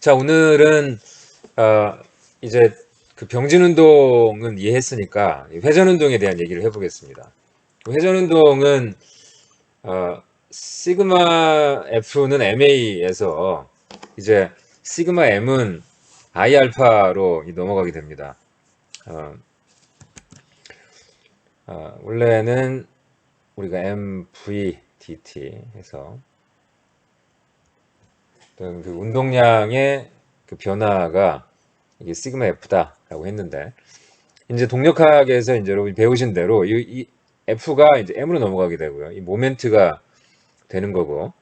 자, 오늘은 이제 그 병진 운동은 이해했으니까 회전 운동에 대한 얘기를 해보겠습니다. 회전 운동은 시그마 F는 MA에서 이제 시그마 M은 I 알파로 넘어가게 됩니다. 원래는 우리가 MV DT 해서 어떤 그 운동량의 그 변화가 이게 시그마 F다라고 했는데, 이제 동력학에서 이제 여러분이 배우신 대로 이 F가 이제 M으로 넘어가게 되고요. 이 모멘트가 되는 거고,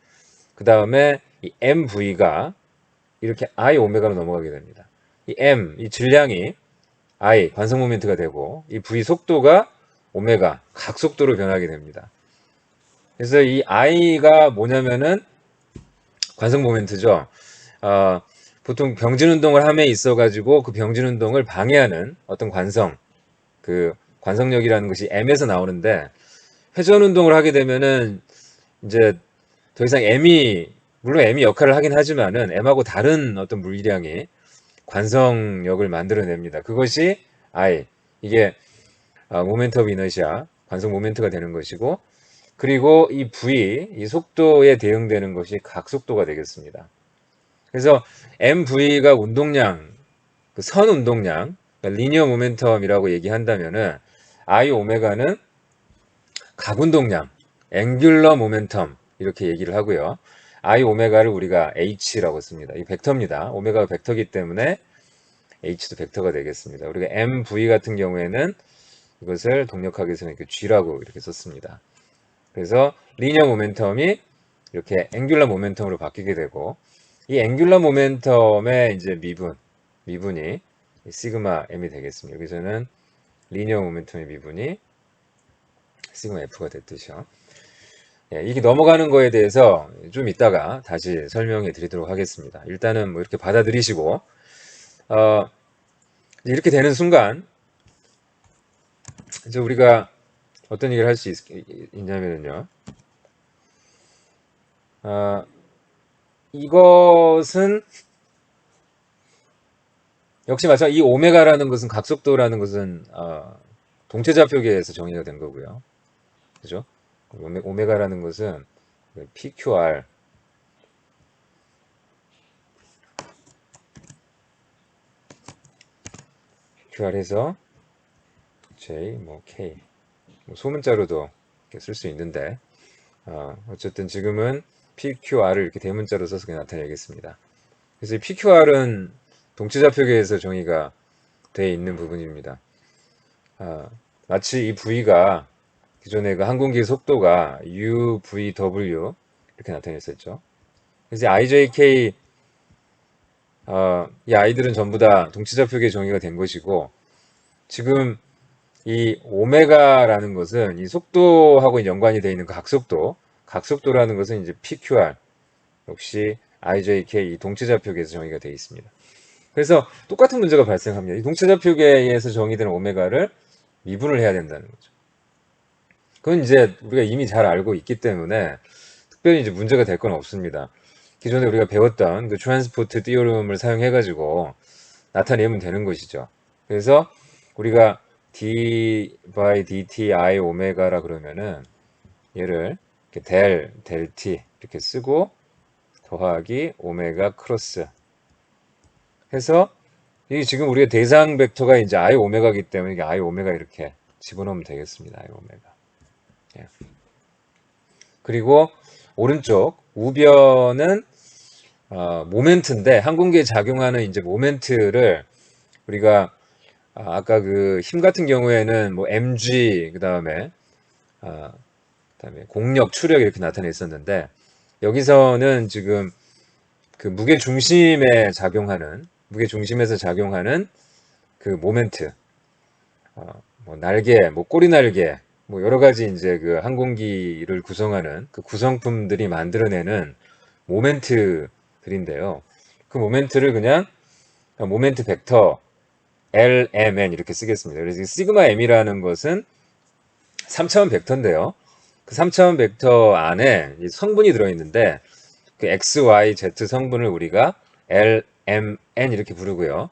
그 다음에 이 MV가 이렇게 I 오메가로 넘어가게 됩니다. 이 M, 이 질량이 I, 관성 모멘트가 되고, 이 V 속도가 오메가, 각속도로 변하게 됩니다. 그래서 이 I가 뭐냐면은 관성 모멘트죠. 보통 병진 운동을 함에 있어가지고 그 병진 운동을 방해하는 어떤 관성, 그 관성력이라는 것이 M에서 나오는데, 회전 운동을 하게 되면은 이제 더 이상 물론 M이 역할을 하긴 하지만은 M하고 다른 어떤 물리량이 관성력을 만들어냅니다. 그것이 I, 이게 모멘트 오브 이너시아, 관성 모멘트가 되는 것이고, 그리고 이 V, 이 속도에 대응되는 것이 각속도가 되겠습니다. 그래서 MV가 운동량, 그 선 운동량, 그러니까 리니어 모멘텀이라고 얘기한다면은 I 오메가는 각 운동량, 앵귤러 모멘텀 이렇게 얘기를 하고요. I 오메가를 우리가 H라고 씁니다. 이 벡터입니다. 오메가가 벡터이기 때문에 H도 벡터가 되겠습니다. 우리가 MV 같은 경우에는 이것을 동력학에서는 이렇게 G라고 이렇게 썼습니다. 그래서 리니어 모멘텀이 이렇게 앵귤러 모멘텀으로 바뀌게 되고, 이 앵귤러 모멘텀의 이제 미분이 시그마 M이 되겠습니다. 여기서는 리니어 모멘텀의 미분이 시그마 F가 됐듯이요. 이게 넘어가는 거에 대해서 좀 이따가 다시 설명해 드리도록 하겠습니다. 일단은 뭐 이렇게 받아들이시고, 이렇게 되는 순간 이제 우리가 어떤 얘기를 할 수 있냐면요. 이것은 역시 마찬가지, 이 오메가라는 것은 각속도라는 것은 동체좌표계에서 정의가 된 거고요. 그죠? 오메가라는 것은 PQR, 해서 J, 뭐 K, 뭐 소문자로도 쓸 수 있는데, 어쨌든 지금은 PQR을 이렇게 대문자로 써서 그냥 나타내겠습니다. 그래서 이 PQR은 동체좌표계에서 정의가 되어 있는 부분입니다. 마치 이 V가 기존의 그 항공기의 속도가 UVW 이렇게 나타냈었죠. 그래서 IJK, 이 아이들은 전부 다 동체좌표계 정의가 된 것이고, 지금 이 오메가라는 것은 이 속도하고 연관이 되어 있는 그 각속도라는 것은 이제 PQR, 역시 IJK 이 동체좌표계에서 정의가 되어 있습니다. 그래서 똑같은 문제가 발생합니다. 이 동체좌표계에서 정의된 오메가를 미분을 해야 된다는 거죠. 그건 이제 우리가 이미 잘 알고 있기 때문에 특별히 이제 문제가 될 건 없습니다. 기존에 우리가 배웠던 그 트랜스포트 띠오름을 사용해가지고 나타내면 되는 것이죠. 그래서 우리가 d by dt i 오메가라 그러면은 얘를 이렇게 델 t 이렇게 쓰고 더하기 오메가 크로스 해서, 이게 지금 우리가 대상 벡터가 이제 i 오메가이기 때문에 이게 i 오메가 이렇게 집어넣으면 되겠습니다. i 오메가. 예. 그리고 오른쪽 우변은 모멘트인데, 항공기에 작용하는 이제 모멘트를 우리가 아까 그 힘 같은 경우에는 뭐 mg 그다음에 공력, 추력 이렇게 나타냈었는데, 여기서는 지금 그 무게 중심에서 작용하는 그 모멘트, 뭐 날개, 뭐 꼬리 날개, 뭐 여러 가지 이제 그 항공기를 구성하는 그 구성품들이 만들어내는 모멘트들인데요. 그 모멘트를 그냥 모멘트 벡터 LMN 이렇게 쓰겠습니다. 그래서 시그마 M이라는 것은 3차원 벡터인데요. 그 3차원 벡터 안에 성분이 들어있는데, 그 X, Y, Z 성분을 우리가 M, N 이렇게 부르고요.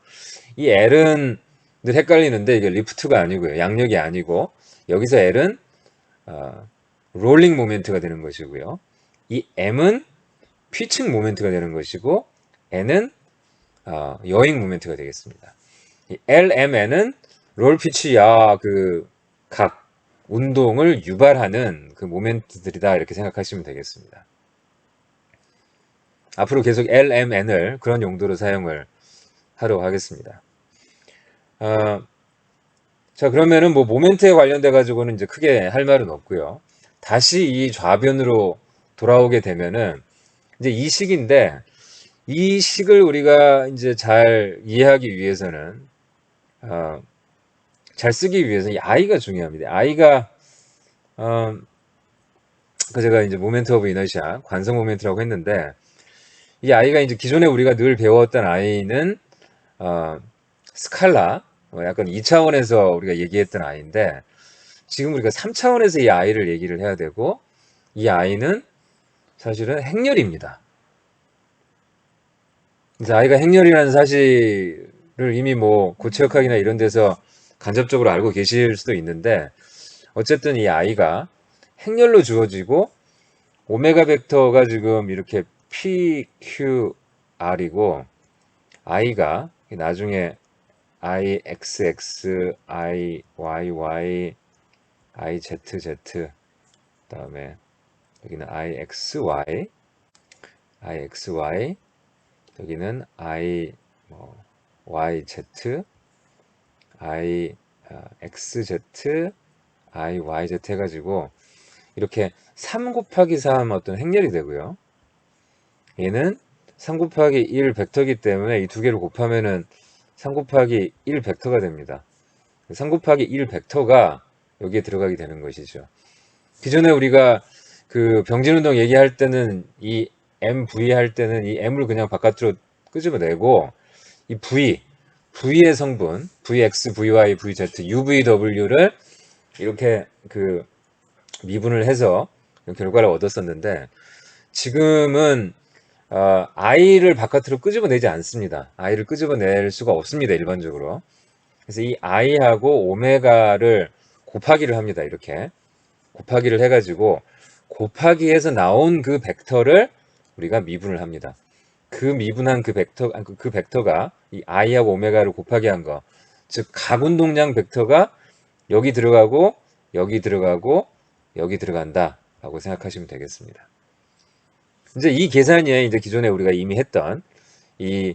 이 L은 늘 헷갈리는데 이게 리프트가 아니고요. 양력이 아니고 여기서 L은 롤링 모멘트가 되는 것이고요. 이 M은 피칭 모멘트가 되는 것이고 N은 여행 모멘트가 되겠습니다. 이 L, M, N은 롤 피치야 각 운동을 유발하는 그 모멘트들이다 이렇게 생각하시면 되겠습니다. 앞으로 계속 L, M, N을 그런 용도로 사용을 하도록 하겠습니다. 자, 그러면은 뭐 모멘트에 관련돼 가지고는 이제 크게 할 말은 없고요. 다시 이 좌변으로 돌아오게 되면은 이제 이 식인데 이 식을 우리가 이제 잘 이해하기 위해서는 잘 쓰기 위해서 이 I가 중요합니다. I가 제가 이제 모멘트 오브 이너시아 관성 모멘트라고 했는데 이 I가 이제 기존에 우리가 늘 배웠던 I는 스칼라 약간 2차원에서 우리가 얘기했던 I인데 지금 우리가 3차원에서 이 I를 얘기를 해야 되고 이 I는 사실은 행렬입니다. 그래서 I가 행렬이라는 사실을 이미 뭐 고체역학이나 이런 데서 간접적으로 알고 계실 수도 있는데 어쨌든 이 I가 행렬로 주어지고 오메가 벡터가 지금 이렇게 P, Q, R이고 I가 나중에 IXX, IYY, IZZ 그다음에 여기는 IXY, IXY 여기는 YZ, IXZ, IYZ 해가지고 이렇게 3 곱하기 3 어떤 행렬이 되고요. 얘는 3 곱하기 1 벡터이기 때문에 이 두 개를 곱하면은 3 곱하기 1 벡터가 됩니다. 3 곱하기 1 벡터가 여기에 들어가게 되는 것이죠. 기존에 우리가 그 병진운동 얘기할 때는 이 MV 할 때는 이 M을 그냥 바깥으로 끄집어내고 이 V의 성분, VX, VY, VZ, UVW를 이렇게 그 미분을 해서 결과를 얻었었는데 지금은 I를 바깥으로 끄집어내지 않습니다. I를 끄집어낼 수가 없습니다. 일반적으로. 그래서 이 I하고 오메가를 곱하기를 합니다. 이렇게 곱하기를 해가지고 곱하기에서 나온 그 벡터를 우리가 미분을 합니다. 그 미분한 그 벡터가 이 I하고 오메가를 곱하기 한 거, 즉 각운동량 벡터가 여기 들어가고 여기 들어가고 여기 들어간다 라고 생각하시면 되겠습니다. 이제 이 계산이 이제 기존에 우리가 이미 했던 이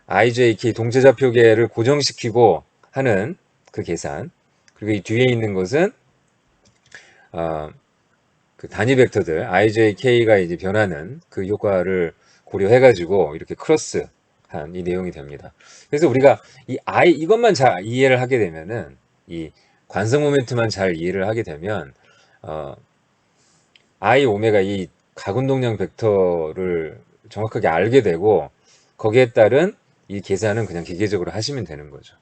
IJK 동체좌표계를 고정시키고 하는 그 계산, 그리고 이 뒤에 있는 것은 그 단위 벡터들 IJK가 이제 변하는 그 효과를 고려해가지고 이렇게 크로스한 이 내용이 됩니다. 그래서 우리가 이 I 이것만 잘 이해를 하게 되면은 이 관성 모멘트만 잘 이해를 하게 되면 I 오메가 이 각운동량 벡터를 정확하게 알게 되고 거기에 따른 이 계산은 그냥 기계적으로 하시면 되는 거죠.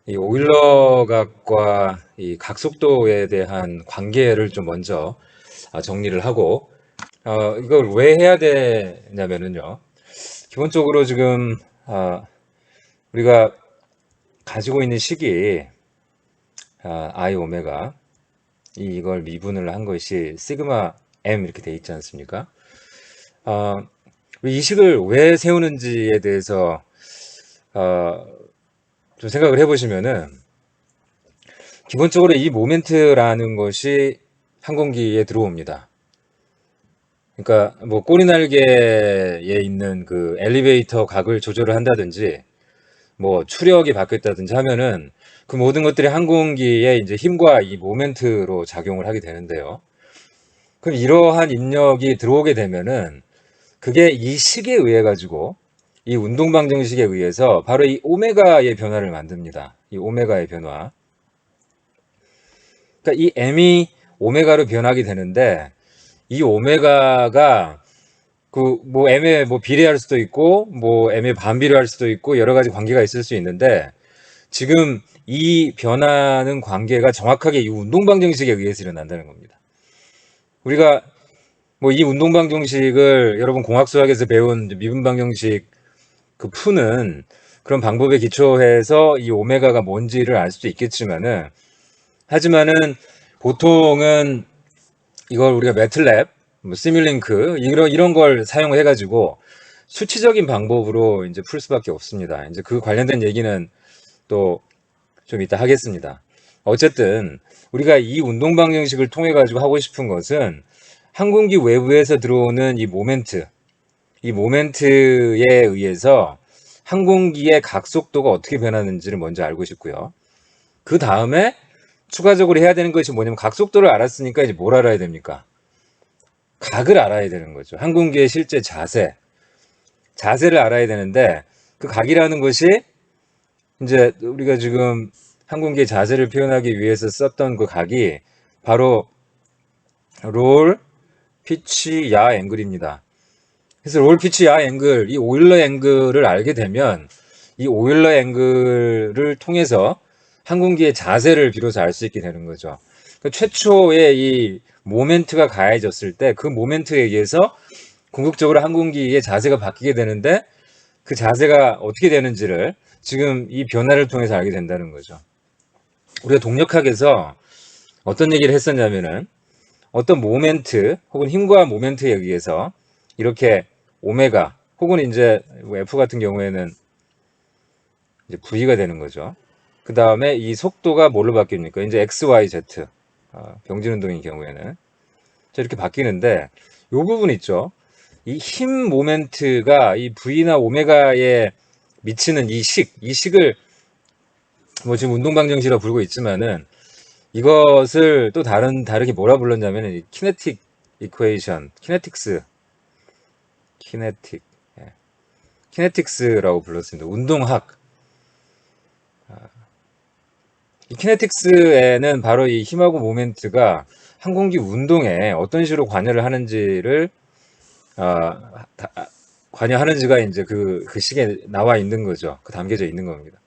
이 오일러 각과 이 각속도에 대한 관계를 좀 먼저 정리를 하고 이걸 왜 해야 되냐면은요. 기본적으로 지금 우리가 가지고 있는 식이 I 오메가 이걸 미분을 한 것이 시그마 M 이렇게 돼 있지 않습니까? 이 식을 왜 세우는지에 대해서 좀 생각을 해보시면은 기본적으로 이 모멘트라는 것이 항공기에 들어옵니다. 그러니까 뭐 꼬리날개에 있는 그 엘리베이터 각을 조절을 한다든지 뭐 추력이 바뀌었다든지 하면은 그 모든 것들이 항공기의 이제 힘과 이 모멘트로 작용을 하게 되는데요. 그럼 이러한 입력이 들어오게 되면은 그게 이 식에 의해 가지고 이 운동 방정식에 의해서 바로 이 오메가의 변화를 만듭니다. 이 오메가의 변화. 그러니까 이 M이 오메가로 변하게 되는데 이 오메가가 그 뭐 M에 뭐 비례할 수도 있고 뭐 M에 반비례할 수도 있고 여러 가지 관계가 있을 수 있는데 지금 이 변하는 관계가 정확하게 이 운동 방정식에 의해서 일어난다는 겁니다. 우리가 뭐 이 운동 방정식을 여러분 공학 수학에서 배운 미분 방정식 그 푸는 그런 방법에 기초해서 이 오메가가 뭔지를 알 수도 있겠지만은 하지만은 보통은 이걸 우리가 매틀랩, 뭐 시뮬링크 이런 걸 사용해 가지고 수치적인 방법으로 이제 풀 수밖에 없습니다. 이제 그 관련된 얘기는 또 좀 이따 하겠습니다. 어쨌든 우리가 이 운동 방정식을 통해 가지고 하고 싶은 것은 항공기 외부에서 들어오는 이 모멘트에 의해서 항공기의 각속도가 어떻게 변하는지를 먼저 알고 싶고요. 그 다음에 추가적으로 해야 되는 것이 뭐냐면 각속도를 알았으니까 이제 뭘 알아야 됩니까? 각을 알아야 되는 거죠. 항공기의 실제 자세를 알아야 되는데 그 각이라는 것이 이제 우리가 지금 항공기의 자세를 표현하기 위해서 썼던 그 각이 바로 롤, 피치, 야, 앵글입니다. 그래서 롤, 피치, 야, 앵글, 이 오일러 앵글을 알게 되면 이 오일러 앵글을 통해서 항공기의 자세를 비로소 알 수 있게 되는 거죠. 그러니까 최초의 이 모멘트가 가해졌을 때 그 모멘트에 의해서 궁극적으로 항공기의 자세가 바뀌게 되는데 그 자세가 어떻게 되는지를 지금 이 변화를 통해서 알게 된다는 거죠. 우리가 동력학에서 어떤 얘기를 했었냐면은 어떤 모멘트 혹은 힘과 모멘트에 의해서 이렇게 오메가 혹은 이제 F 같은 경우에는 이제 V가 되는 거죠. 그 다음에 이 속도가 뭘로 바뀝니까? 이제 X, Y, Z. 병진 운동의 경우에는. 자, 이렇게 바뀌는데 이 부분 있죠. 이 힘 모멘트가 이 V나 오메가에 미치는 이 식을 뭐 지금 운동 방정식이라고 부르고 있지만은 이것을 또 다르게 뭐라 불렀냐면 이 키네틱 이퀘이션, 키네틱, 예. 키네틱스라고 불렀습니다. 운동학. 이 키네틱스에는 바로 이 힘하고 모멘트가 항공기 운동에 어떤 식으로 관여를 하는지를 관여하는지가 이제 그 식에 나와 있는 거죠. 그 담겨져 있는 겁니다.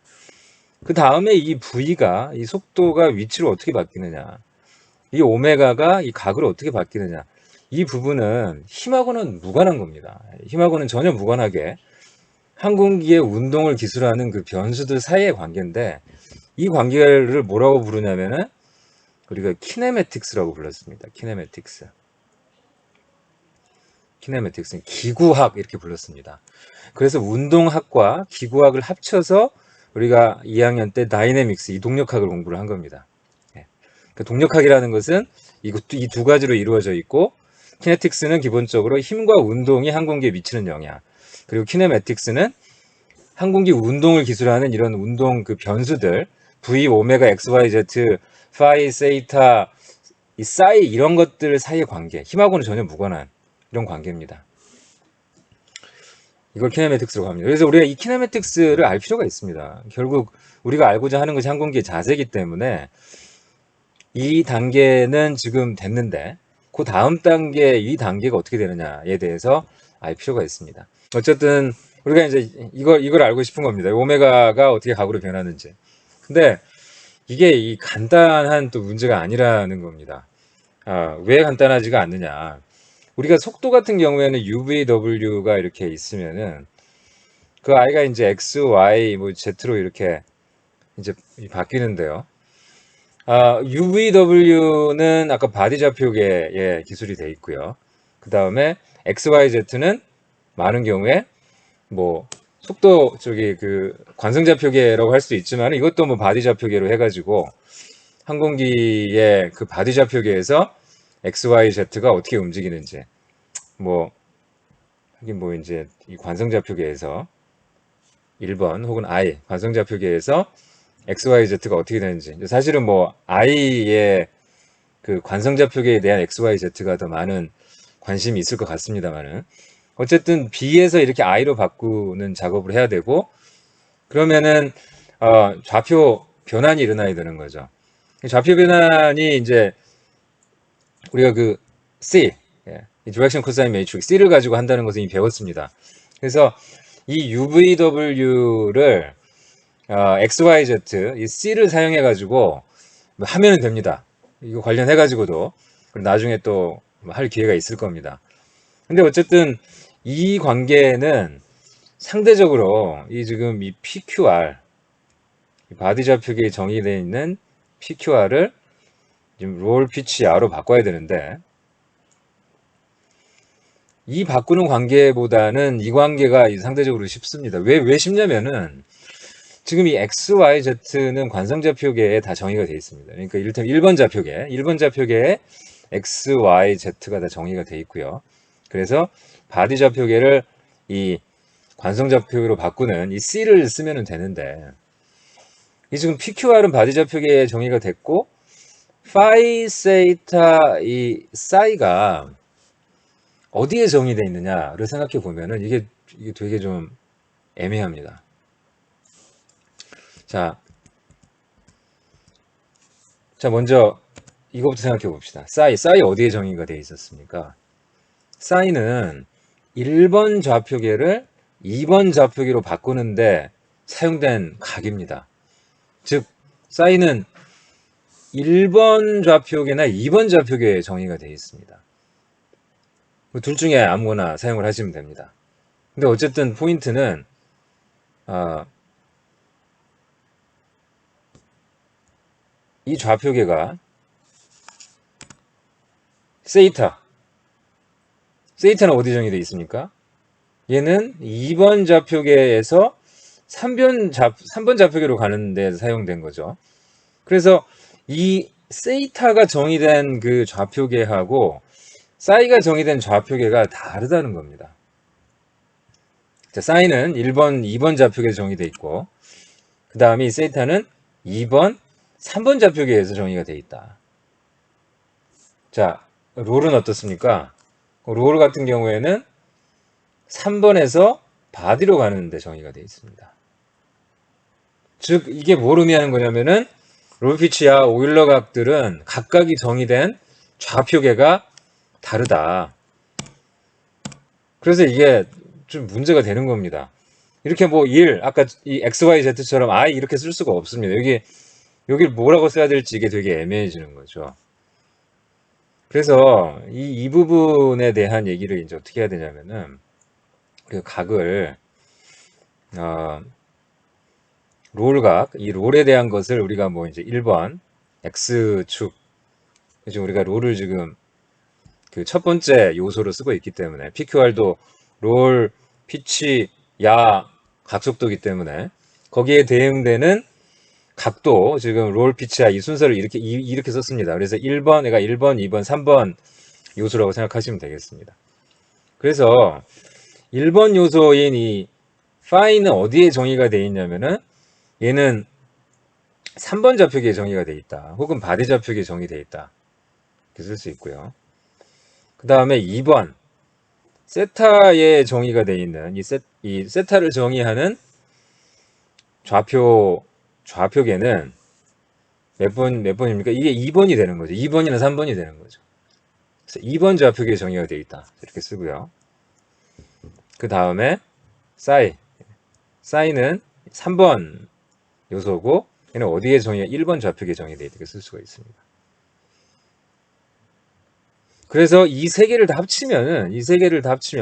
그 다음에 이 V가 이 속도가 위치로 어떻게 바뀌느냐, 이 오메가가 이 각으로 어떻게 바뀌느냐, 이 부분은 힘하고는 무관한 겁니다. 힘하고는 전혀 무관하게 항공기의 운동을 기술하는 그 변수들 사이의 관계인데 이 관계를 뭐라고 부르냐면은 우리가 키네매틱스라고 불렀습니다. 키네매틱스는 기구학 이렇게 불렀습니다. 그래서 운동학과 기구학을 합쳐서 우리가 2학년 때 다이내믹스 이동력학을 공부를 한 겁니다. 그 동력학이라는 것은 이 두 가지로 이루어져 있고 키네틱스는 기본적으로 힘과 운동이 항공기에 미치는 영향, 그리고 키네매틱스는 항공기 운동을 기술하는 이런 운동 그 변수들 V, 오메가, X, Y, Z, 파이, 세이타, 이 사이 이런 것들 사이의 관계, 힘하고는 전혀 무관한 이런 관계입니다. 이걸 키네매틱스라고 합니다. 그래서 우리가 이 키네매틱스를 알 필요가 있습니다. 결국 우리가 알고자 하는 것이 항공기의 자세이기 때문에 이 단계는 지금 됐는데 그 다음 단계, 이 단계가 어떻게 되느냐에 대해서 알 필요가 있습니다. 어쨌든 우리가 이제 이걸 알고 싶은 겁니다. 오메가가 어떻게 각으로 변하는지. 근데 이게 이 간단한 또 문제가 아니라는 겁니다. 왜 간단하지가 않느냐. 우리가 속도 같은 경우에는 UVW가 이렇게 있으면은 그 I가 이제 X, Y, 뭐 Z로 이렇게 이제 바뀌는데요. UVW는 아까 바디 좌표계의 기술이 돼 있고요. 그 다음에 XYZ는 많은 경우에 뭐 속도 쪽이 그 관성 좌표계라고 할 수 있지만 이것도 뭐 바디 좌표계로 해가지고 항공기의 그 바디 좌표계에서 XYZ가 어떻게 움직이는지 뭐 하긴 뭐 이제 이 관성 좌표계에서 1번 혹은 I 관성 좌표계에서 XYZ가 어떻게 되는지 사실은 뭐 I의 그 관성 좌표계에 대한 XYZ가 더 많은 관심이 있을 것 같습니다만은 어쨌든 B에서 이렇게 I로 바꾸는 작업을 해야 되고 그러면은 좌표 변환이 일어나야 되는 거죠. 좌표 변환이 이제 우리가 그 C, 이 디렉션 코사인 매트릭스 C를 가지고 한다는 것을 이미 배웠습니다. 그래서 이 UVW를 XYZ 이 C를 사용해 가지고 하면 됩니다. 이거 관련해 가지고도 나중에 또 할 기회가 있을 겁니다. 근데 어쨌든 이 관계는 상대적으로 이 지금 이 PQR, 바디 좌표계에 정의되어 있는 PQR을 지금 롤 피치 R로 바꿔야 되는데, 이 바꾸는 관계보다는 이 관계가 상대적으로 쉽습니다. 왜 쉽냐면은 지금 이 X, Y, Z는 관성좌표계에 다 정의가 되어 있습니다. 그러니까 이를테면 1번 좌표계에 X, Y, Z가 다 정의가 되어 있고요. 그래서 바디 좌표계를 이 관성좌표계로 바꾸는 이 C를 쓰면 되는데, 이 지금 PQR은 바디 좌표계에 정의가 됐고, 파이, 세이타, 이 사이가 어디에 정의되어 있느냐를 생각해 보면은 이게 되게 좀 애매합니다. 자, 먼저 이것부터 생각해 봅시다. 사이 어디에 정의가 되어 있었습니까? 사이는 1번 좌표계를 2번 좌표계로 바꾸는데 사용된 각입니다. 즉, 사이는 1번 좌표계나 2번 좌표계에 정의가 되어 있습니다. 둘 중에 아무거나 사용을 하시면 됩니다. 근데 어쨌든 포인트는 이 좌표계가 세이타는 어디 정의되어 있습니까? 얘는 2번 좌표계에서 3번 좌표계로 가는 데 사용된 거죠. 그래서 이 세이타가 정의된 그 좌표계하고 사이가 정의된 좌표계가 다르다는 겁니다. 자, 사이는 1번, 2번 좌표계에 정의되어 있고, 그 다음에 이 세이타는 2번, 3번 좌표계에서 정의가 되어 있다. 자, 롤은 어떻습니까? 롤 같은 경우에는 3번에서 바디로 가는 데 정의가 되어 있습니다. 즉, 이게 뭘 의미하는 거냐면은 롤피치와 오일러 각들은 각각이 정의된 좌표계가 다르다. 그래서 이게 좀 문제가 되는 겁니다. 이렇게 뭐 1, 아까 이 XYZ처럼 I 이렇게 쓸 수가 없습니다. 여기 뭐라고 써야 될지 이게 되게 애매해지는 거죠. 그래서 이 부분에 대한 얘기를 이제 어떻게 해야 되냐면은 그 각을 롤각, 이 롤에 대한 것을 우리가 뭐 이제 1번 X축, 지금 우리가 롤을 지금 그 첫 번째 요소로 쓰고 있기 때문에 PQR도 롤, 피치, 야, 각속도기 때문에 거기에 대응되는 각도 지금 롤, 피치야 이 순서를 이렇게 썼습니다. 그래서 1번, 내가 1번, 2번, 3번 요소라고 생각하시면 되겠습니다. 그래서 1번 요소인 이 파이는 어디에 정의가 되어 있냐면은 얘는 3번 좌표계에 정의가 되어 있다. 혹은 바디 좌표계에 정의되어 있다. 이렇게 쓸 수 있고요. 그 다음에 2번 세타에 정의가 되어 있는 이 세타를 정의하는 좌표계는 몇 번입니까? 이게 2번이 되는 거죠. 2번이나 3번이 되는 거죠. 그래서 2번 좌표계에 정의가 되어 있다. 이렇게 쓰고요. 그 다음에 사이는 3번 요소고 얘는 어디에 1번 좌표계에 정의되어 있다. 이렇게 쓸 수가 있습니다. 그래서 이 세 개를 다 합치면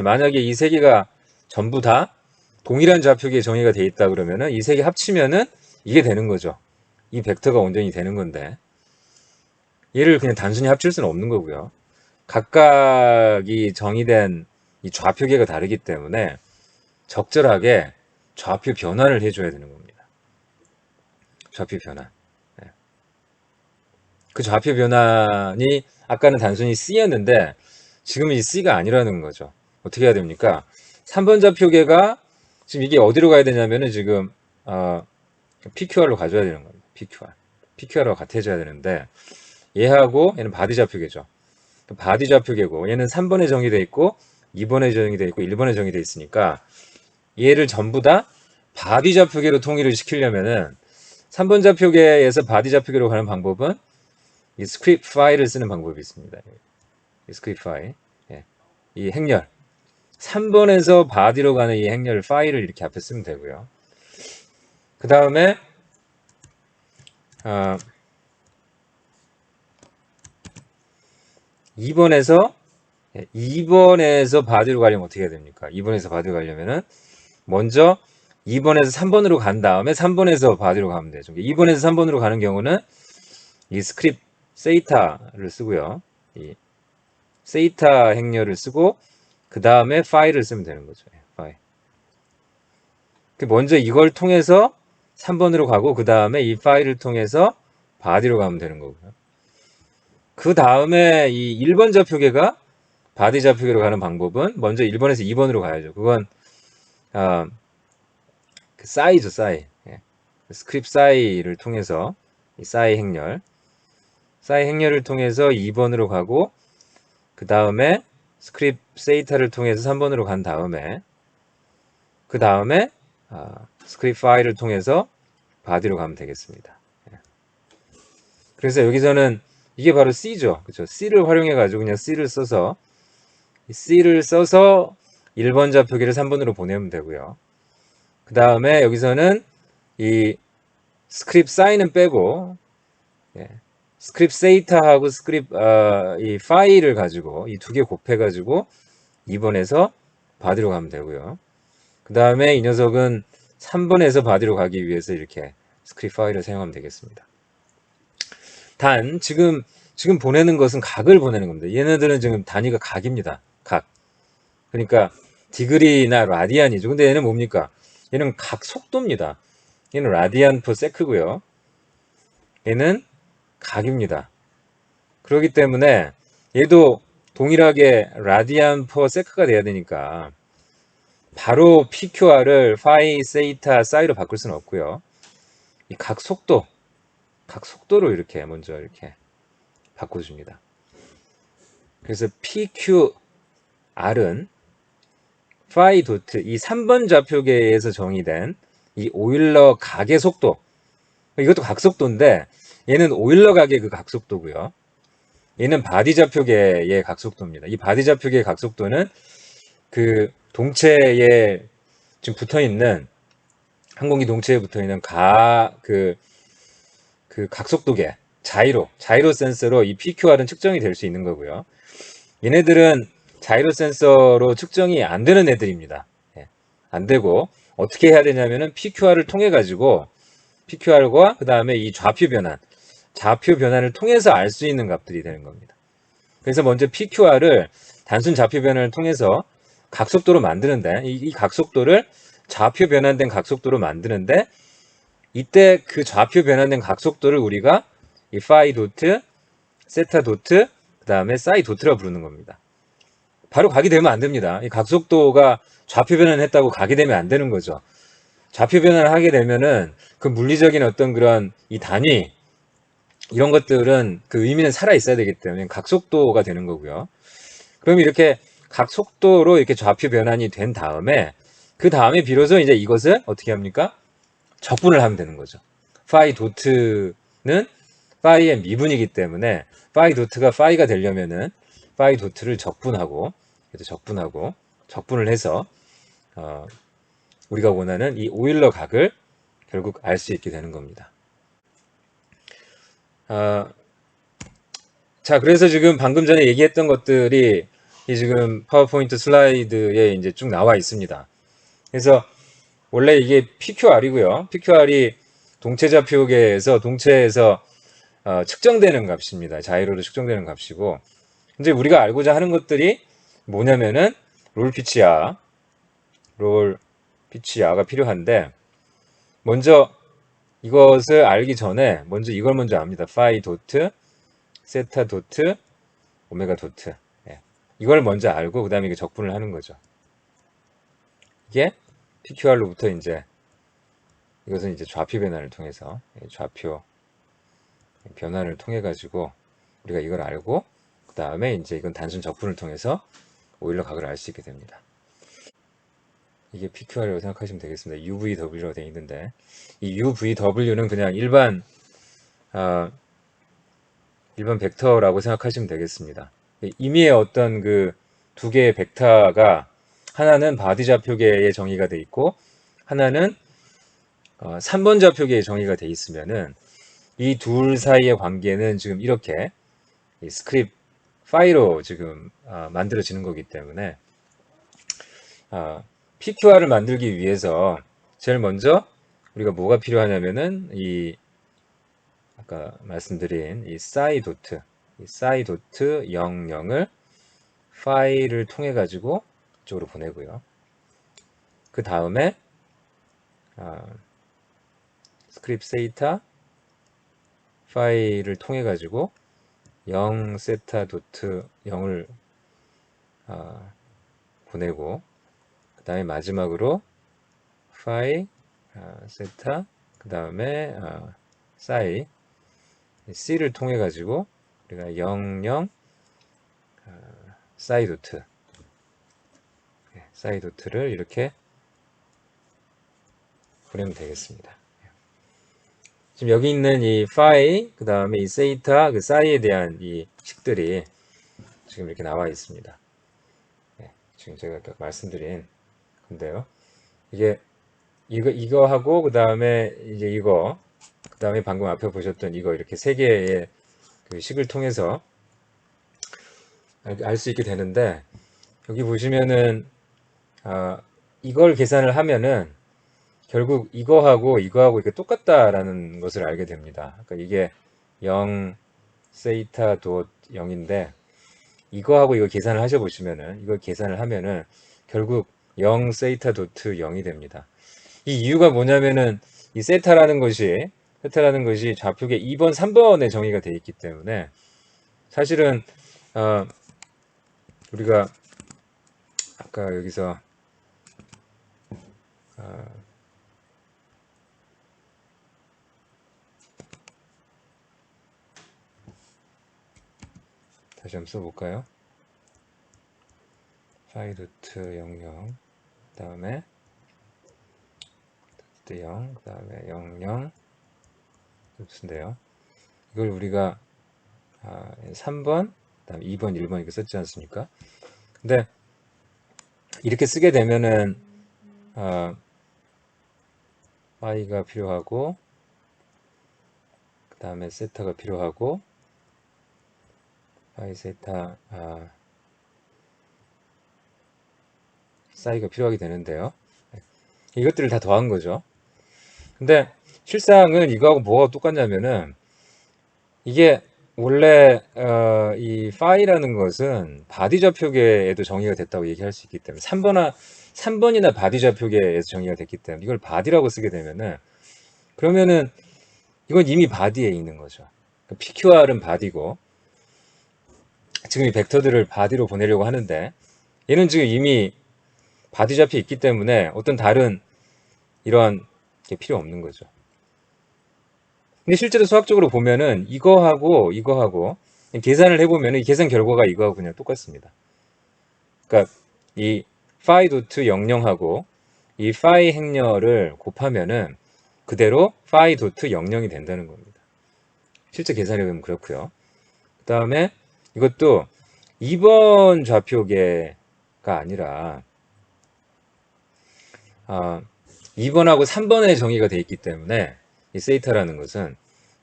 만약에 이 세 개가 전부 다 동일한 좌표계에 정의가 되어 있다 그러면은 이 세 개 합치면은 이게 되는 거죠. 이 벡터가 온전히 되는 건데 얘를 그냥 단순히 합칠 수는 없는 거고요. 각각이 정의된 이 좌표계가 다르기 때문에 적절하게 좌표 변환을 해줘야 되는 겁니다. 좌표 변환. 네. 그 좌표 변환이 아까는 단순히 C였는데 지금은 이 C가 아니라는 거죠. 어떻게 해야 됩니까? 3번 좌표계가 지금 이게 어디로 가야 되냐면은 지금 PQR로 가져야 되는 겁니다. PQR하고 같아져야 되는데 얘하고 얘는 바디 좌표계죠. 바디 좌표계고 얘는 3번에 정의되어 있고 2번에 정의되어 있고 1번에 정의되어 있으니까 얘를 전부 다 바디 좌표계로 통일을 시키려면은 3번 좌표계에서 바디 좌표계로 가는 방법은 이 스크립트 파일을 쓰는 방법이 있습니다. 이 스크립트 파일, 이 행렬 3번에서 바디로 가는 이 행렬 파일을 이렇게 앞에 쓰면 되고요. 그 다음에 2번에서 2번에서 바디로 가려면 어떻게 해야 됩니까? 2번에서 바디로 가려면은 먼저 2번에서 3번으로 간 다음에 3번에서 바디로 가면 되죠. 2번에서 3번으로 가는 경우는 이 스크립 세이타를 쓰고요. 이 세이타 행렬을 쓰고 그 다음에 파일을 쓰면 되는 거죠. 파일. 먼저 이걸 통해서 3번으로 가고 그 다음에 이 파일을 통해서 바디로 가면 되는 거고요. 그 다음에 이 1번 좌표계가 바디 좌표계로 가는 방법은 먼저 1번에서 2번으로 가야죠. 그건 아, 그 싸이죠, 싸이. 스크립 싸이를 통해서 이 싸이 행렬을 통해서 2번으로 가고 그 다음에 스크립 세이타를 통해서 3번으로 간 다음에 그 다음에 스크립 파일을 통해서 바디로 가면 되겠습니다. 그래서 여기서는 이게 바로 C죠. 그렇죠? C를 활용해 가지고 그냥 C를 써서 1번 좌표기를 3번으로 보내면 되고요. 그 다음에 여기서는 이 스크립 사인은 빼고 스크립 세이타하고 스크립 이 파일을 가지고 이 두 개 곱해 가지고 2번에서 바디로 가면 되고요. 그 다음에 이 녀석은 3번에서 바디로 가기 위해서 이렇게 스크립 파일을 사용하면 되겠습니다. 단 지금 보내는 것은 각을 보내는 겁니다. 얘네들은 지금 단위가 각입니다. 각. 그러니까 디그리나 라디안이죠. 근데 얘는 뭡니까? 얘는 각 속도입니다. 얘는 라디안 퍼 세크고요. 얘는 각입니다. 그렇기 때문에 얘도 동일하게 라디안 퍼 세크가 돼야 되니까 바로 PQR을 파이, 세이타, 사이로 바꿀 수는 없고요. 이 각 속도로 이렇게 먼저 이렇게 바꿔줍니다. 그래서 PQR은 파이 도트 이 3번 좌표계에서 정의된 이 오일러 각의 속도, 이것도 각속도인데 얘는 오일러 각의 그 각속도고요. 얘는 바디 좌표계의 각속도입니다. 이 바디 좌표계의 각속도는 그 동체에 지금 붙어 있는 항공기 동체에 붙어 있는 그 각속도계 자이로 센서로 이 PQR은 측정이 될 수 있는 거고요. 얘네들은 자이로 센서로 측정이 안 되는 애들입니다. 안 되고 어떻게 해야 되냐면은 PQR을 통해 가지고 PQR과 그 다음에 이 좌표 변환을 통해서 알 수 있는 값들이 되는 겁니다. 그래서 먼저 PQR을 단순 좌표 변환을 통해서 각속도로 만드는데 이 각속도를 좌표 변환된 각속도로 만드는데 이때 그 좌표 변환된 각속도를 우리가 이 파이 도트, 세타 도트, 그 다음에 사이 도트라고 부르는 겁니다. 바로 각이 되면 안 됩니다. 이 각속도가 좌표 변환했다고 각이 되면 안 되는 거죠. 좌표 변환을 하게 되면은 그 물리적인 어떤 그런 이 단위 이런 것들은 그 의미는 살아 있어야 되기 때문에 각속도가 되는 거고요. 그럼 이렇게 각속도로 이렇게 좌표 변환이 된 다음에 그 다음에 비로소 이제 이것을 어떻게 합니까? 적분을 하면 되는 거죠. 파이 도트는 파이의 미분이기 때문에 파이 도트가 파이가 되려면은 파이 도트를 적분하고 적분을 해서 우리가 원하는 이 오일러 각을 결국 알 수 있게 되는 겁니다. 자, 그래서 지금 방금 전에 얘기했던 것들이 이 지금 파워포인트 슬라이드에 이제 쭉 나와 있습니다. 그래서 원래 이게 PQR이고요. PQR이 동체에서 측정되는 값입니다. 자이로로 측정되는 값이고, 이제 우리가 알고자 하는 것들이 뭐냐면은 롤 피치야가 필요한데, 먼저 이것을 알기 전에 먼저 이걸 먼저 압니다. 파이 도트, 세타 도트, 오메가 도트. 이걸 먼저 알고 그 다음에 이게 적분을 하는 거죠. 이게 PQR로부터 이것은 이제 좌표 변환을 통해서 좌표 변환을 통해 가지고 우리가 이걸 알고 그 다음에 이제 이건 단순 적분을 통해서 오일러 각을 알 수 있게 됩니다. 이게 PQR이라고 생각하시면 되겠습니다. UVW라고 되어 있는데 이 UVW는 그냥 일반 벡터라고 생각하시면 되겠습니다. 임의의 어떤 그 두 개의 벡터가 하나는 바디 좌표계에 정의가 돼 있고 하나는 3번 좌표계에 정의가 돼 있으면은 이 둘 사이의 관계는 지금 이렇게 이 스크립 파이로 지금 만들어지는 거기 때문에 PQR을 만들기 위해서 제일 먼저 우리가 뭐가 필요하냐면은 이 아까 말씀드린 이 싸이 도트 00을 파일을 통해 가지고 이쪽으로 보내고요. 그 다음에 스크립트 세이타 파일을 통해 가지고 0 세타 도트 0을 보내고 그 다음에 마지막으로 파일 세타 그 다음에 싸이 C를 통해 가지고 우리가 00 싸이 도트를 이렇게 보내면 되겠습니다. 지금 여기 있는 이 파이 그 다음에 이 세이타 그 싸이에 대한 이 식들이 지금 이렇게 나와 있습니다. 지금 제가 아까 말씀드린 건데요. 이게 이거 하고 그 다음에 이제 이거 그 다음에 방금 앞에 보셨던 이거 이렇게 세 개의 그 식을 통해서 알 수 있게 되는데 여기 보시면은 이걸 계산을 하면은 결국 이거하고 이거하고 이게 똑같다라는 것을 알게 됩니다. 그러니까 이게 0 세이타 도 0인데 이거하고 이거 계산을 하셔 보시면은 이걸 계산을 하면은 결국 0 세이타 도트 0이 됩니다. 이 이유가 뭐냐면은 이 세타라는 것이 좌표계 2번, 3번에 정의가 되어 있기 때문에 사실은 우리가 아까 여기서 다시 한번 써볼까요? 파이도트 00 그 다음에 도트 0 그 다음에 00 도트인데요. 이걸 우리가 3번 그 다음에 2번 1번 이렇게 썼지 않습니까? 근데 이렇게 쓰게 되면은 파이가 필요하고 그 다음에 세타가 필요하고 파이 세타 싸이가 필요하게 되는데요. 이것들을 다 더한 거죠. 근데 실상은 이거하고 뭐가 똑같냐면은 이게 원래 이 파이라는 것은 바디 좌표계에도 정의가 됐다고 얘기할 수 있기 때문에 3번이나 바디 좌표계에서 정의가 됐기 때문에 이걸 바디라고 쓰게 되면은 그러면은 이건 이미 바디에 있는 거죠. PQR은 바디고 지금 이 벡터들을 바디로 보내려고 하는데 얘는 지금 이미 바디 좌표에 있기 때문에 어떤 다른 이런 게 필요 없는 거죠. 근데 실제로 수학적으로 보면은 이거하고 계산을 해보면 이 계산 결과가 이거하고 그냥 똑같습니다. 그러니까 이 파이 도트 00하고 이 파이 행렬을 곱하면은 그대로 파이 도트 00이 된다는 겁니다. 실제 계산해 보면 그렇고요. 그 다음에 이것도 2번 좌표계가 아니라 2번하고 3번에 정의가 되어 있기 때문에 이 세이타라는 것은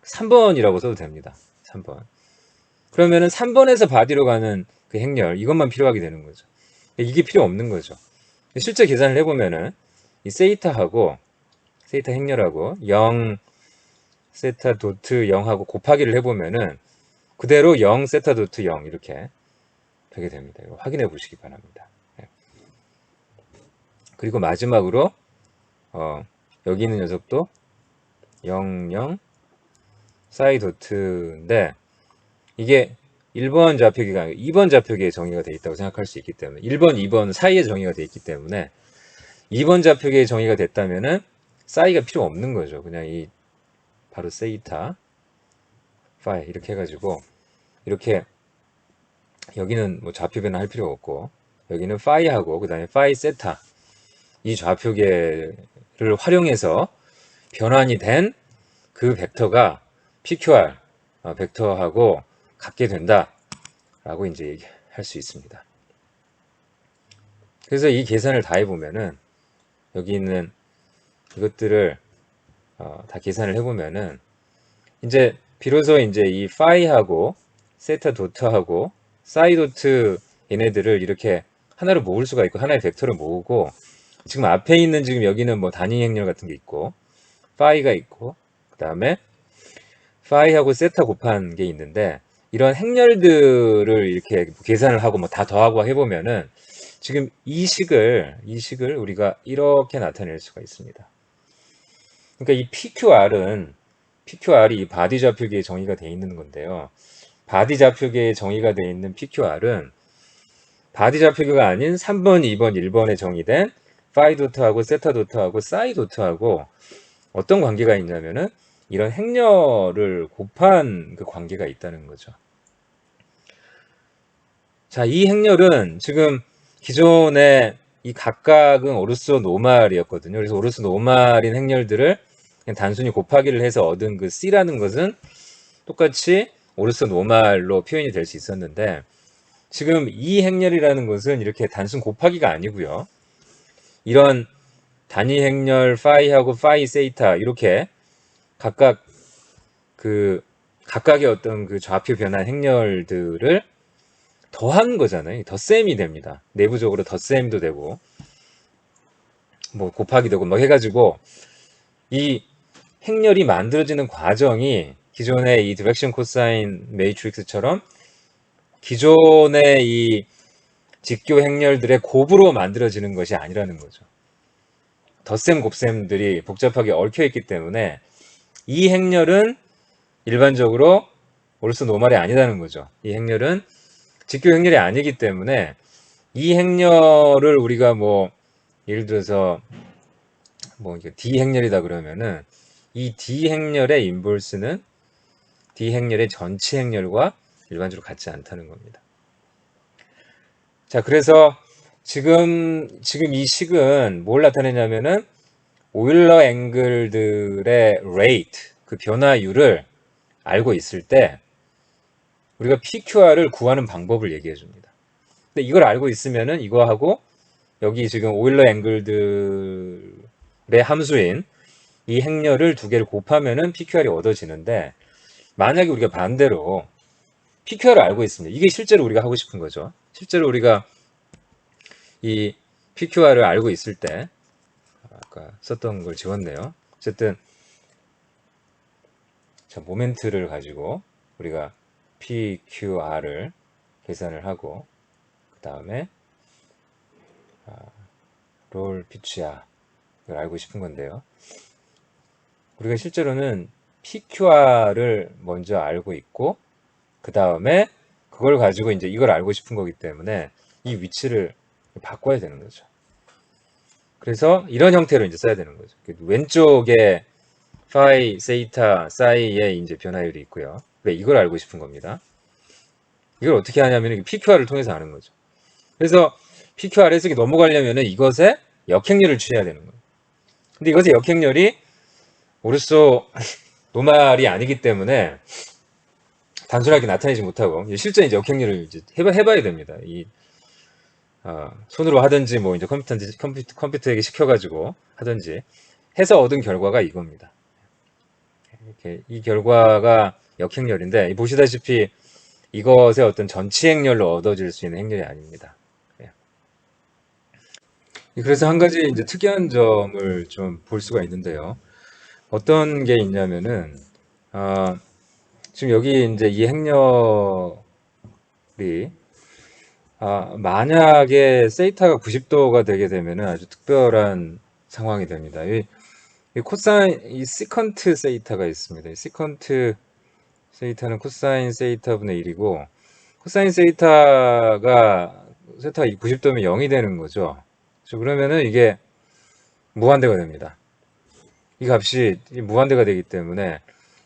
3번이라고 써도 됩니다. 3번. 그러면은 3번에서 바디로 가는 그 행렬 이것만 필요하게 되는 거죠. 이게 필요 없는 거죠. 실제 계산을 해보면은 이 세이타 행렬하고 0 세타 도트 0하고 곱하기를 해보면은 그대로 0 세타 도트 0 이렇게 되게 됩니다. 이거 확인해 보시기 바랍니다. 그리고 마지막으로 여기 있는 녀석도 00 사이 도트인데 이게 1번 좌표계가 아니고 2번 좌표계에 정의가 되어 있다고 생각할 수 있기 때문에 1번, 2번 사이에 정의가 되어 있기 때문에 2번 좌표계에 정의가 됐다면은 사이가 필요 없는 거죠. 그냥 이 바로 세이타 파이 이렇게 해가지고 이렇게 여기는 뭐 좌표 변화할 필요가 없고 여기는 파이하고 그 다음에 파이 세타 이 좌표계를 활용해서 변환이 된 그 벡터가 PQR 벡터하고 같게 된다라고 이제 얘기할 수 있습니다. 그래서 이 계산을 다 해보면은 여기 있는 이것들을 다 계산을 해보면은 이제 비로소 이제 이 파이하고 세타 도트하고 사이 도트 얘네들을 이렇게 하나로 모을 수가 있고 하나의 벡터를 모으고 지금 앞에 있는 지금 여기는 뭐 단위 행렬 같은 게 있고 파이가 있고 그 다음에 파이하고 세타 곱한 게 있는데 이런 행렬들을 이렇게 계산을 하고 뭐 다 더하고 해보면은 지금 이 식을 우리가 이렇게 나타낼 수가 있습니다. 그러니까 이 PQR이 이 바디 좌표계에 정의가 되어 있는 건데요. 바디 좌표계에 정의가 되어 있는 PQR은 바디 좌표계가 아닌 3번, 2번, 1번에 정의된 파이 도트하고 세타 도트하고 사이 도트하고 어떤 관계가 있냐면은 이런 행렬을 곱한 그 관계가 있다는 거죠. 자, 이 행렬은 지금 기존에 이 각각은 오르소 노말이었거든요. 그래서 오르소 노말인 행렬들을 그냥 단순히 곱하기를 해서 얻은 그 C라는 것은 똑같이 오르소 노말로 표현이 될 수 있었는데 지금 이 행렬이라는 것은 이렇게 단순 곱하기가 아니고요. 이런 단위 행렬 파이하고 파이 세이타 이렇게 각각 각각의 어떤 그 좌표 변환 행렬들을 더한 거잖아요. 덧셈이 됩니다. 내부적으로 덧셈도 되고 뭐 곱하기 되고 뭐 해가지고 이 행렬이 만들어지는 과정이 기존의 이 디렉션 코사인 매트릭스처럼 기존의 이 직교 행렬들의 곱으로 만들어지는 것이 아니라는 거죠. 덧셈 곱셈들이 복잡하게 얽혀 있기 때문에 이 행렬은 일반적으로 올수 노말이 아니라는 거죠. 이 행렬은 직교 행렬이 아니기 때문에 이 행렬을 우리가 뭐 예를 들어서 뭐 이게 D 행렬이다 그러면은 이 D 행렬의 인볼스는 D 행렬의 전체 행렬과 일반적으로 같지 않다는 겁니다. 자, 그래서 지금 이 식은 뭘 나타내냐면은 오일러 앵글들의 rate, 그 변화율을 알고 있을 때 우리가 PQR을 구하는 방법을 얘기해 줍니다. 근데 이걸 알고 있으면은 이거하고 여기 지금 오일러 앵글들의 함수인 이 행렬을 두 개를 곱하면은 PQR이 얻어지는데 만약에 우리가 반대로 PQR을 알고 있습니다. 이게 실제로 우리가 하고 싶은 거죠. 실제로 우리가 이 PQR을 알고 있을 때 아까 썼던 걸 지웠네요. 어쨌든 자, 모멘트를 가지고 우리가 PQR을 계산을 하고 그 다음에 롤 피치야 이걸 알고 싶은 건데요. 우리가 실제로는 PQR을 먼저 알고 있고 그 다음에 그걸 가지고 이제 이걸 알고 싶은 거기 때문에 이 위치를 바꿔야 되는 거죠. 그래서 이런 형태로 이제 써야 되는 거죠. 왼쪽에 파이, 세이타, 사이에 이제 변화율이 있고요. 그래, 이걸 알고 싶은 겁니다. 이걸 어떻게 하냐면 PQR을 통해서 아는 거죠. 그래서 PQR 해석이 넘어가려면 이것의 역행렬을 취해야 되는 거예요. 근데 이것의 역행렬이 오르소 노말이 아니기 때문에 단순하게 나타내지 못하고 실제 이제 역행렬을 이제 해봐야 됩니다. 손으로 하든지 뭐 이제 컴퓨터에게 시켜가지고 하든지 해서 얻은 결과가 이겁니다. 이렇게 이 결과가 역행렬인데 보시다시피 이것의 어떤 전치 행렬로 얻어질 수 있는 행렬이 아닙니다. 그래서 한 가지 이제 특이한 점을 좀 볼 수가 있는데요. 어떤 게 있냐면은 어, 지금 여기 이제 이 행렬이 만약에 세이타가 90도가 되게 되면은 아주 특별한 상황이 됩니다. 이 코사인, 이 시컨트 세이타가 있습니다. 이 시컨트 세이타는 코사인 세이타분의 1이고 코사인 세이타가 90도면 0이 되는 거죠. 그러면은 이게 무한대가 됩니다. 이 값이 무한대가 되기 때문에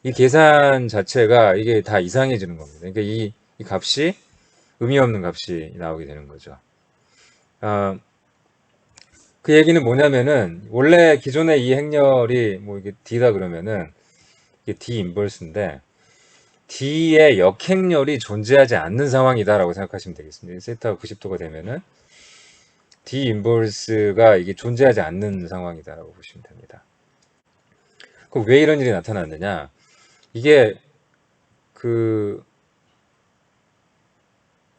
이 계산 자체가 이게 다 이상해지는 겁니다. 그러니까 이 값이 의미 없는 값이 나오게 되는 거죠. 아, 그 얘기는 뭐냐면은 원래 기존의 이 행렬이 뭐 이게 D다 그러면은 이게 D 인버스인데 D의 역행렬이 존재하지 않는 상황이다라고 생각하시면 되겠습니다. 세타가 90도가 되면은 D 인버스가 이게 존재하지 않는 상황이다라고 보시면 됩니다. 그럼 왜 이런 일이 나타났느냐? 이게 그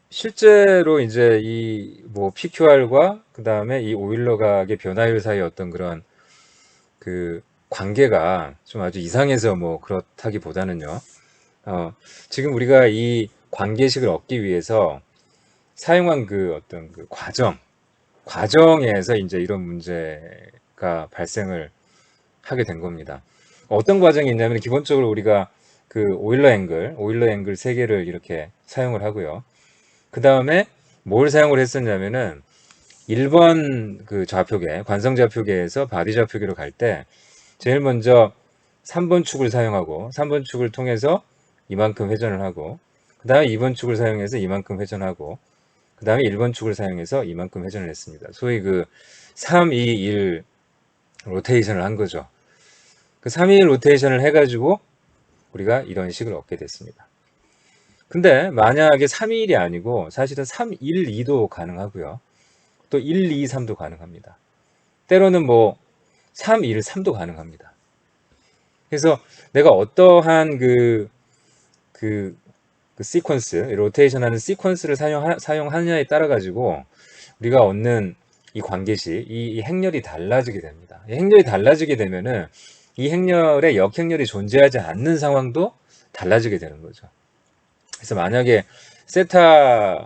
실제로 이제 이 뭐 PQR과 그 다음에 이 오일러 각의 변화율 사이 어떤 그런 그 관계가 좀 아주 이상해서 뭐 그렇다기보다는요. 어, 지금 우리가 이 관계식을 얻기 위해서 사용한 그 어떤 그 과정에서 이제 이런 문제가 발생을 하게 된 겁니다. 어떤 과정이 있냐면 기본적으로 우리가 그 오일러 앵글 세 개를 이렇게 사용을 하고요. 그 다음에 뭘 사용을 했었냐면은 1번 그 좌표계, 관성 좌표계에서 바디 좌표계로 갈 때 제일 먼저 3번 축을 사용하고 3번 축을 통해서 이만큼 회전을 하고 그 다음에 2번 축을 사용해서 이만큼 회전하고 그 다음에 1번 축을 사용해서 이만큼 회전을 했습니다. 소위 그 3, 2, 1 로테이션을 한 거죠. 그 3, 2, 1 로테이션을 해가지고 우리가 이런 식을 얻게 됐습니다. 근데 만약에 3, 2, 1이 아니고 사실은 3, 1, 2도 가능하고요. 또 1, 2, 3도 가능합니다. 때로는 뭐 3, 1, 3도 가능합니다. 그래서 내가 어떠한 그, 그 시퀀스, 로테이션 하는 시퀀스를 사용하느냐에 따라 가지고 우리가 얻는 이 관계식, 이 행렬이 달라지게 됩니다. 이 행렬이 달라지게 되면은 이 행렬에 역행렬이 존재하지 않는 상황도 달라지게 되는 거죠. 그래서 만약에 세타에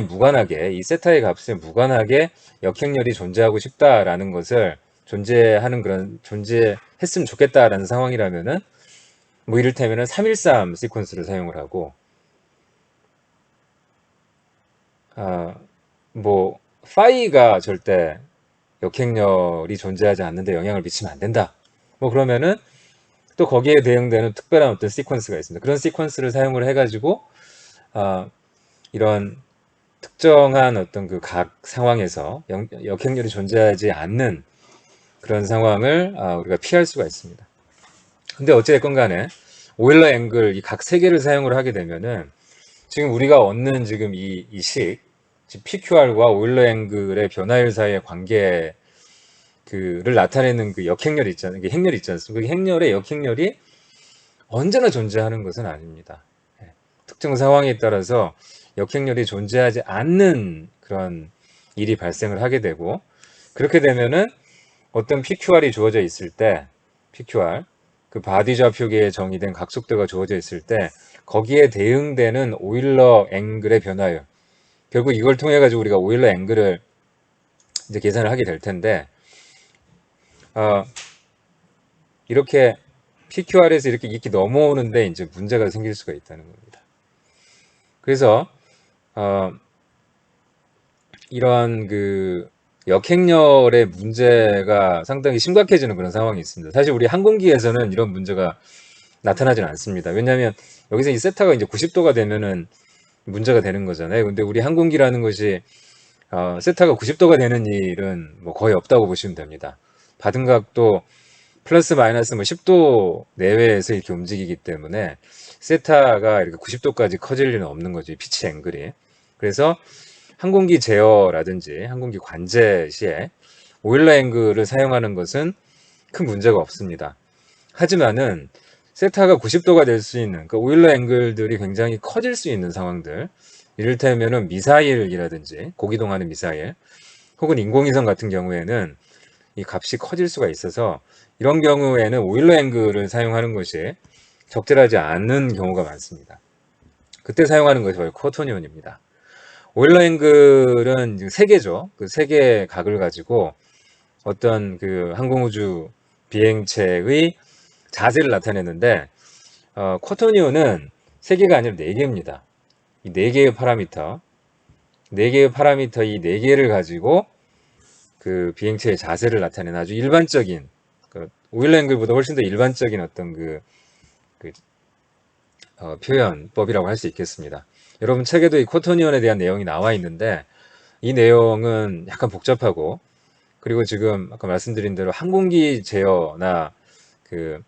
무관하게, 이 세타의 값에 무관하게 역행렬이 존재하고 싶다라는 것을 존재했으면 좋겠다라는 상황이라면은 뭐 이를테면은 313 시퀀스를 사용을 하고 아, 뭐 파이가 절대 역행렬이 존재하지 않는데 영향을 미치면 안 된다. 뭐 그러면은 또 거기에 대응되는 특별한 어떤 시퀀스가 있습니다. 그런 시퀀스를 사용을 해가지고 아, 이런 특정한 어떤 그 각 상황에서 역행렬이 존재하지 않는 그런 상황을 우리가 피할 수가 있습니다. 근데 어찌됐건 간에 오일러 앵글 이 각 세 개를 사용을 하게 되면은 지금 우리가 얻는 지금 이 식, 즉 PQR과 오일러 앵글의 변화율 사이의 관계 그를 나타내는 그 역행렬 있잖아요. 그 행렬 있지 않습니까? 그 행렬의 역행렬이 언제나 존재하는 것은 아닙니다. 예. 특정 상황에 따라서 역행렬이 존재하지 않는 그런 일이 발생을 하게 되고 그렇게 되면은 어떤 PQR이 주어져 있을 때 PQR 그 바디 좌표계에 정의된 각속도가 주어져 있을 때 거기에 대응되는 오일러 앵글의 변화율 결국 이걸 통해 가지고 우리가 오일러 앵글을 이제 계산을 하게 될 텐데 어, 이렇게 PQR에서 이렇게 넘어오는데 이제 문제가 생길 수가 있다는 겁니다. 그래서 어, 이러한 그 역행렬의 문제가 상당히 심각해지는 그런 상황이 있습니다. 사실 우리 항공기에서는 이런 문제가 나타나지는 않습니다. 왜냐하면 여기서 이 세타가 이제 90도가 되면은 문제가 되는 거잖아요. 근데 우리 항공기라는 것이 세타가 90도가 되는 일은 뭐 거의 없다고 보시면 됩니다. 받은 각도 플러스 마이너스 뭐 10도 내외에서 이렇게 움직이기 때문에 세타가 이렇게 90도까지 커질 리는 없는 거죠. 피치 앵글이. 그래서 항공기 제어라든지 항공기 관제 시에 오일러 앵글을 사용하는 것은 큰 문제가 없습니다. 하지만은 세타가 90도가 될 수 있는 그 오일러 앵글들이 굉장히 커질 수 있는 상황들 이를테면은 미사일이라든지 고기동하는 미사일 혹은 인공위성 같은 경우에는 이 값이 커질 수가 있어서 이런 경우에는 오일러 앵글을 사용하는 것이 적절하지 않는 경우가 많습니다. 그때 사용하는 것이 바로 쿼터니온입니다. 오일러 앵글은 세 개죠. 그 세 개의 각을 가지고 어떤 그 항공우주 비행체의 자세를 나타내는데 쿼터니온은 세 개가 아니라 네 개입니다. 이 네 개의 파라미터, 네 개의 파라미터 이 네 개를 가지고 그 비행체의 자세를 나타내는 아주 일반적인 그 오일러 앵글보다 훨씬 더 일반적인 어떤 그 표현법이라고 할 수 있겠습니다. 여러분 책에도 이 쿼터니온에 대한 내용이 나와 있는데 이 내용은 약간 복잡하고 그리고 지금 아까 말씀드린 대로 항공기 제어나 그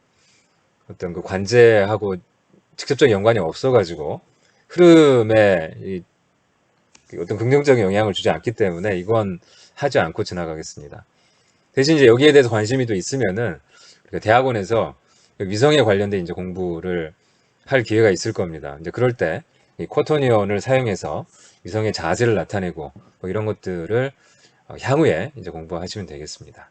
어떤 그 관제하고 직접적인 연관이 없어가지고 흐름에 그 어떤 긍정적인 영향을 주지 않기 때문에 이건 하지 않고 지나가겠습니다. 대신 이제 여기에 대해서 관심이 또 있으면은 대학원에서 위성에 관련된 이제 공부를 할 기회가 있을 겁니다. 이제 그럴 때 이 쿼터니언을 사용해서 위성의 자세를 나타내고 뭐 이런 것들을 향후에 이제 공부하시면 되겠습니다.